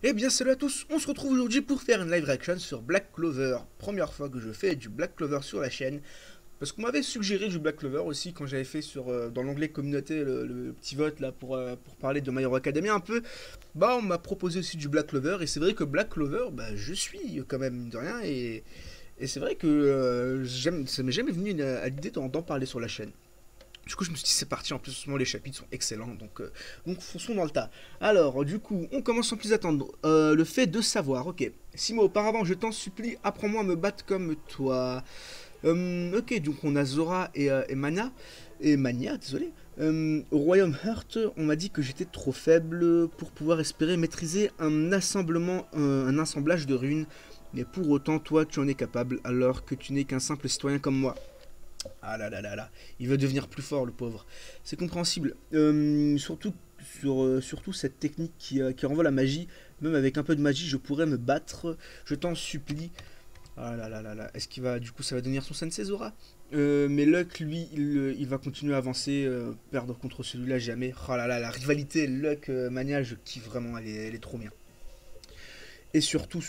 Eh bien salut à tous, on se retrouve aujourd'hui pour faire une live reaction sur Black Clover. Première fois que je fais du Black Clover sur la chaîne. Parce qu'on m'avait suggéré du Black Clover aussi quand j'avais fait dans l'onglet communauté le petit vote là pour parler de My Hero Academia un peu. Bah on m'a proposé aussi du Black Clover et c'est vrai que Black Clover, bah je suis quand même mine de rien et c'est vrai que ça m'est jamais venu à l'idée d'en parler sur la chaîne. Du coup, je me suis dit, c'est parti. En plus, les chapitres sont excellents. Donc fonçons dans le tas. Alors, du coup, on commence sans plus attendre. Le fait de savoir. Ok. 6 mois auparavant, je t'en supplie, apprends-moi à me battre comme toi. Ok, donc on a Zora et Mana. Et Mania, désolé. Au Royaume Heart, on m'a dit que j'étais trop faible pour pouvoir espérer maîtriser un assemblage de runes. Mais pour autant, toi, tu en es capable, alors que tu n'es qu'un simple citoyen comme moi. Ah là là là là, il veut devenir plus fort le pauvre. C'est compréhensible. Surtout cette technique qui renvoie la magie. Même avec un peu de magie, je pourrais me battre. Je t'en supplie. Ah là là là là. Est-ce qu'il va, du coup, ça va devenir son Sensei Zora? Mais Luck, lui, il va continuer à avancer. Perdre contre celui-là, jamais. Ah là là, la rivalité Luck Mania, je kiffe vraiment. Elle est trop bien. Et surtout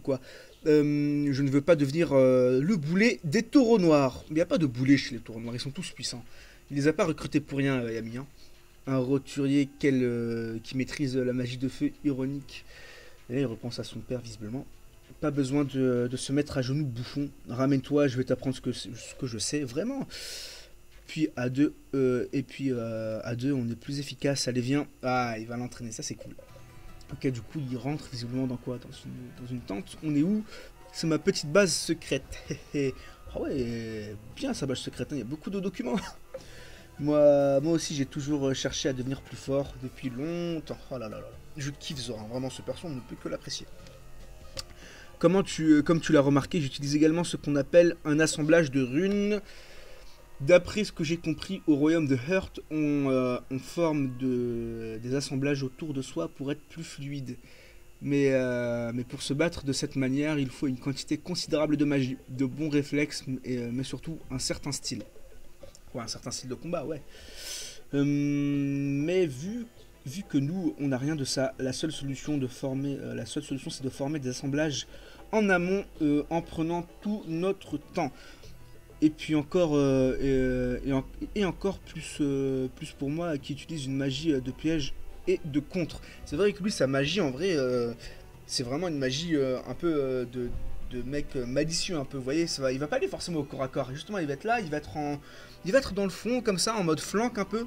quoi, je ne veux pas devenir le boulet des taureaux noirs. Il n'y a pas de boulet chez les taureaux noirs, ils sont tous puissants. Il les a pas recrutés pour rien, Yami. Hein. Un roturier qui maîtrise la magie de feu ironique. Et là, il repense à son père, visiblement. Pas besoin de se mettre à genoux, bouffon. Ramène-toi, je vais t'apprendre ce que je sais, vraiment. Puis à deux, à deux, on est plus efficace. Allez, viens. Ah, il va l'entraîner, ça c'est cool. Ok, du coup, il rentre visiblement dans quoi, dans une tente. On est où? C'est ma petite base secrète. Ah ouais, bien sa base secrète, hein, il y a beaucoup de documents. Moi aussi, j'ai toujours cherché à devenir plus fort depuis longtemps. Oh là là là. Je kiffe Zora, hein, vraiment ce perso, on ne peut que l'apprécier. Comme tu l'as remarqué, j'utilise également ce qu'on appelle un assemblage de runes. D'après ce que j'ai compris, au royaume de Heart, on forme des assemblages autour de soi pour être plus fluide. Mais pour se battre de cette manière, il faut une quantité considérable de magie, de bons réflexes, mais surtout un certain style. Ouais, un certain style de combat, ouais. Mais vu que nous, on n'a rien de ça, la seule solution, c'est de former des assemblages en amont en prenant tout notre temps. Et puis encore, et encore plus pour moi qui utilise une magie de piège et de contre. C'est vrai que lui, sa magie en vrai, c'est vraiment une magie un peu de mec malicieux un peu. Vous voyez, il va pas aller forcément au corps à corps. Justement, il va être là, il va être dans le fond comme ça, en mode flank un peu.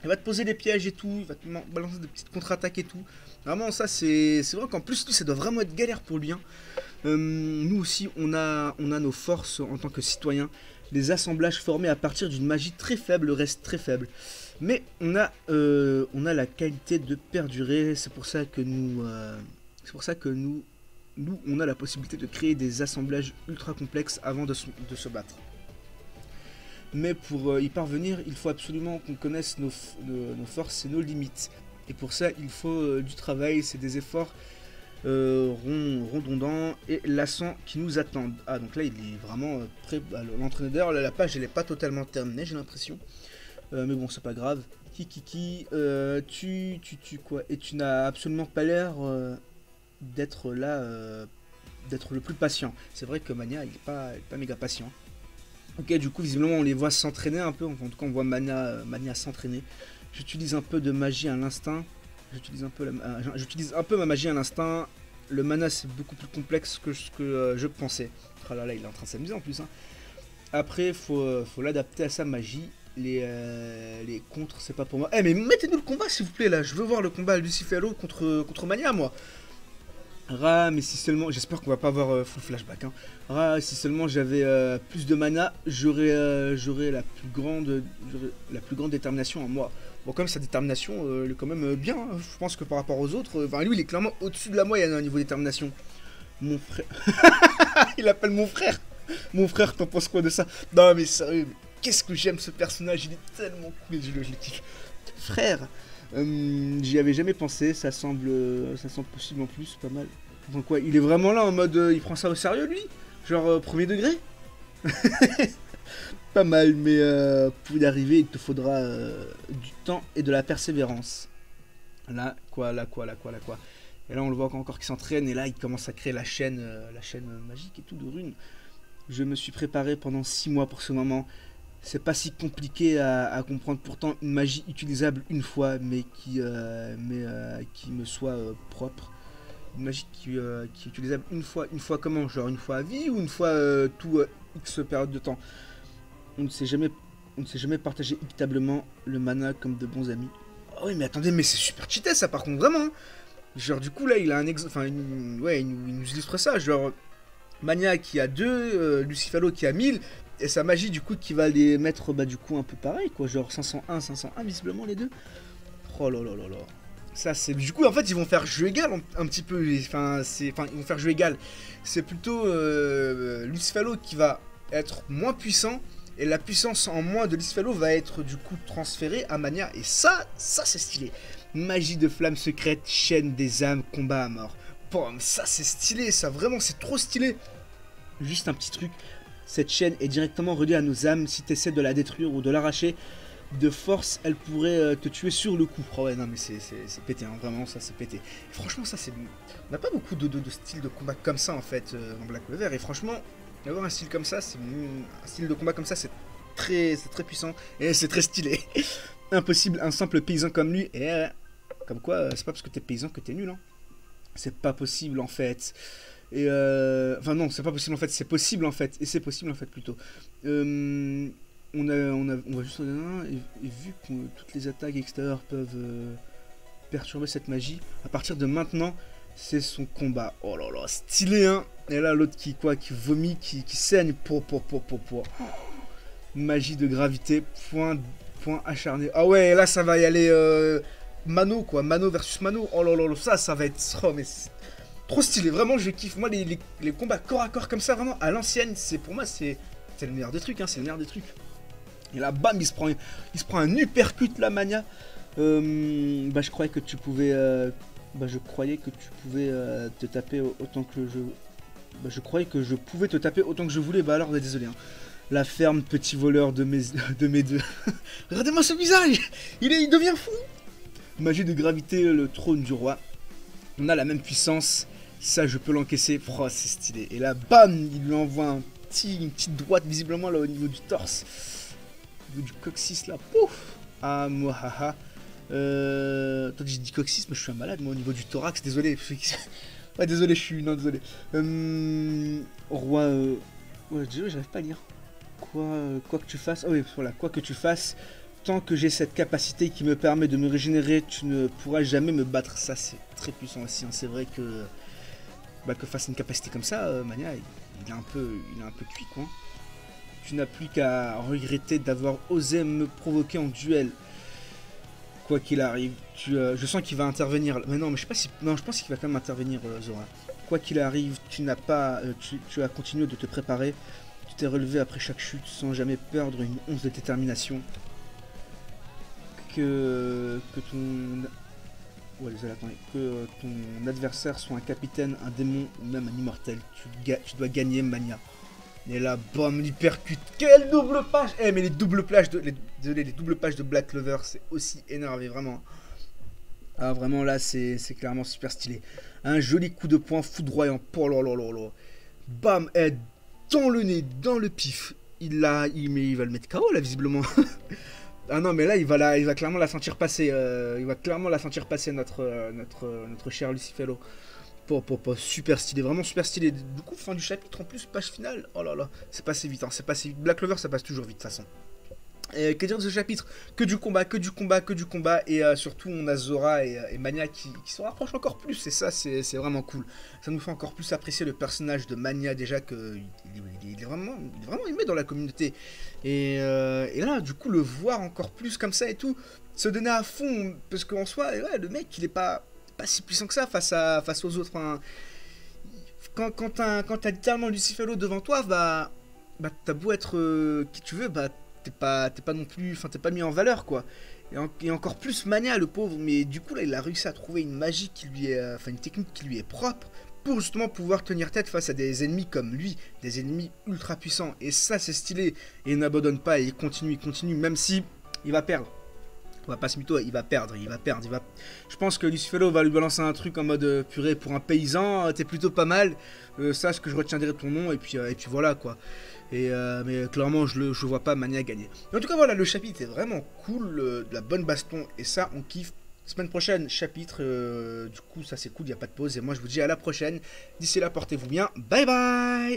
Il va te poser des pièges et tout, il va te balancer des petites contre-attaques et tout. Vraiment, ça, c'est vrai qu'en plus, lui, ça doit vraiment être galère pour lui. Hein. Nous aussi, on a nos forces en tant que citoyens. Les assemblages formés à partir d'une magie très faible restent très faibles. Mais on a la qualité de perdurer. C'est pour ça que nous, on a la possibilité de créer des assemblages ultra complexes avant de se battre. Mais pour y parvenir, il faut absolument qu'on connaisse nos forces et nos limites. Et pour ça, il faut du travail, c'est des efforts redondants et lassants qui nous attendent. Ah, donc là, il est vraiment prêt. L'entraîneur, la page, elle n'est pas totalement terminée, j'ai l'impression. Mais bon, c'est pas grave. Kikiki, quoi? Et tu n'as absolument pas l'air d'être là, d'être le plus patient. C'est vrai que Mania, il est pas méga patient. Ok, du coup, visiblement, on les voit s'entraîner un peu. En tout cas, on voit Mania s'entraîner. J'utilise un peu de magie à l'instinct. J'utilise un peu ma magie à l'instinct. Le mana, c'est beaucoup plus complexe que ce que je pensais. Oh là là, il est en train de s'amuser en plus. Hein. Après, faut l'adapter à sa magie. Les contres, c'est pas pour moi. Eh, mais mettez-nous le combat, s'il vous plaît, là. Je veux voir le combat Lucifero contre Mania, moi. Ra, mais si seulement, j'espère qu'on va pas avoir full flashback. Hein. Ra, si seulement j'avais plus de mana, j'aurais la plus grande détermination en moi. Bon, quand même sa détermination, elle est quand même bien. Hein. Je pense que par rapport aux autres, lui, il est clairement au-dessus de la moyenne au niveau détermination. Mon frère, il appelle mon frère. Mon frère, t'en penses quoi de ça? Non, mais sérieux, qu'est-ce que j'aime ce personnage, il est tellement cool, je le kiffe. Frère. J'y avais jamais pensé, ça semble possible en plus, pas mal. Donc quoi, il est vraiment là en mode, il prend ça au sérieux lui? Genre premier degré? Pas mal, mais pour y arriver, il te faudra du temps et de la persévérance. Là, quoi. Et là, on le voit encore qu'il s'entraîne. Et là, il commence à créer la chaîne magique et tout de runes. Je me suis préparé pendant 6 mois pour ce moment. C'est pas si compliqué à comprendre. Pourtant, une magie utilisable une fois, mais qui me soit propre. Une magie qui est utilisable une fois comment? Genre une fois à vie ou une fois tout X période de temps. On ne sait jamais, on ne sait jamais partager équitablement le mana comme de bons amis. Oh oui, mais attendez, mais c'est super cheaté ça par contre, vraiment. Genre du coup là, il a un exemple, enfin, ouais, il nous illustre ça. Genre Mania qui a 2, Lucifalo qui a 1000, et sa magie du coup qui va les mettre bah du coup un peu pareil quoi, genre 501, 501 visiblement les deux. Oh là là là là. Ça c'est du coup en fait ils vont faire jeu égal un petit peu, enfin ils vont faire jeu égal. C'est plutôt Lucifalo qui va être moins puissant et la puissance en moins de Lucifalo va être du coup transférée à Mania et ça c'est stylé. Magie de flamme secrète, chaîne des âmes, combat à mort. Boum, ça c'est stylé, ça vraiment c'est trop stylé. Juste un petit truc, cette chaîne est directement reliée à nos âmes. Si tu essaies de la détruire ou de l'arracher, de force, elle pourrait te tuer sur le coup. Oh ouais, non mais c'est pété, hein, vraiment ça c'est pété. Et franchement ça c'est... On n'a pas beaucoup de styles de combat comme ça en fait dans Black Clover. Et franchement, avoir un style comme ça, un style de combat comme ça, c'est très puissant et c'est très stylé. Impossible, un simple paysan comme lui. Et comme quoi, c'est pas parce que t'es paysan que t'es nul, hein. C'est pas possible en fait. Et enfin non, c'est pas possible en fait, c'est possible en fait, et c'est possible en fait plutôt. On va juste regarder et vu que toutes les attaques extérieures peuvent perturber cette magie, à partir de maintenant, c'est son combat. Oh là là, stylé hein. Et là l'autre qui vomit, qui saigne pour. Magie de gravité, point acharné. Ah ouais, là ça va y aller Mano quoi, Mano versus Mano. Oh là là, ça va être mais trop stylé, vraiment je kiffe. Moi les combats corps à corps comme ça, vraiment à l'ancienne, pour moi c'est le meilleur des trucs, hein, c'est le meilleur des trucs. Et là bam, il se prend un uppercut la Mania. Bah je croyais que tu pouvais te taper autant que je... Bah je croyais que je pouvais te taper autant que je voulais, bah alors désolé hein. La ferme petit voleur de mes deux. Regardez-moi ce visage, il devient fou. Magie de gravité, le trône du roi. On a la même puissance. Ça, je peux l'encaisser. Oh, c'est stylé. Et là, bam, il lui envoie une petite droite, visiblement, là, au niveau du torse. Au niveau du coccyx, là. Pouf. Ah, moi, haha. Attends, j'ai dit coccyx, mais je suis un malade, moi, au niveau du thorax. Désolé. Ouais, désolé, je suis... Non, désolé. Roi... Ouais, j'arrive pas à lire. Quoi que tu fasses... Oh oui, voilà. Quoi que tu fasses... Tant que j'ai cette capacité qui me permet de me régénérer, tu ne pourras jamais me battre. Ça, c'est très puissant aussi. Hein. C'est vrai que face à une capacité comme ça, Mania, il est un peu cuit, quoi. Tu n'as plus qu'à regretter d'avoir osé me provoquer en duel. Quoi qu'il arrive, je sens qu'il va intervenir. Mais non, mais je sais pas si... Non, je pense qu'il va quand même intervenir, Zora. Quoi qu'il arrive, tu n'as pas... tu as continué de te préparer. Tu t'es relevé après chaque chute sans jamais perdre une once de détermination. Que ton adversaire soit un capitaine, un démon ou même un immortel, tu dois gagner Mania. Et là, bam, l'hypercute. Quelle double page! Mais les doubles pages de Black Clover, c'est aussi énervé, vraiment. Ah, vraiment, là, c'est clairement super stylé. Un joli coup de poing foudroyant. Oh là là là là. Bam, dans le nez, dans le pif. Il va le mettre KO, là, visiblement. Ah non, mais là, il va clairement la sentir passer. Notre cher Lucifelo. Super stylé, vraiment super stylé. Du coup, fin du chapitre, en plus, page finale. Oh là là, c'est passé vite, hein, c'est passé vite. Black Clover, ça passe toujours vite, de toute façon. Que dire de ce chapitre? Que du combat. Et surtout, on a Zora et Mania qui se rapprochent encore plus. Et ça, c'est vraiment cool. Ça nous fait encore plus apprécier le personnage de Mania, déjà que il est vraiment aimé dans la communauté. Et là, du coup, le voir encore plus comme ça et tout, se donner à fond. Parce qu'en soi, ouais, le mec, il est pas si puissant que ça face aux autres. Hein. Quand t'as littéralement Lucifelo devant toi, bah t'as beau être qui tu veux, bah t'es pas non plus, enfin t'es pas mis en valeur quoi. Et encore plus Mania le pauvre, mais du coup là il a réussi à trouver une magie qui lui est, enfin une technique qui lui est propre pour justement pouvoir tenir tête face à des ennemis comme lui, des ennemis ultra puissants. Et ça c'est stylé. Et il n'abandonne pas, et il continue même si il va perdre. On va pas se mytho, il va perdre, il va perdre, il va... Je pense que Lucifelo va lui balancer un truc en mode purée pour un paysan, t'es plutôt pas mal, sache que je retiendrai ton nom, et puis voilà quoi. Mais clairement, je le vois pas Mania gagner. Mais en tout cas, voilà, le chapitre est vraiment cool, de la bonne baston, et ça, on kiffe. Semaine prochaine, chapitre, du coup, ça c'est cool, il n'y a pas de pause, et moi je vous dis à la prochaine. D'ici là, portez-vous bien, bye bye.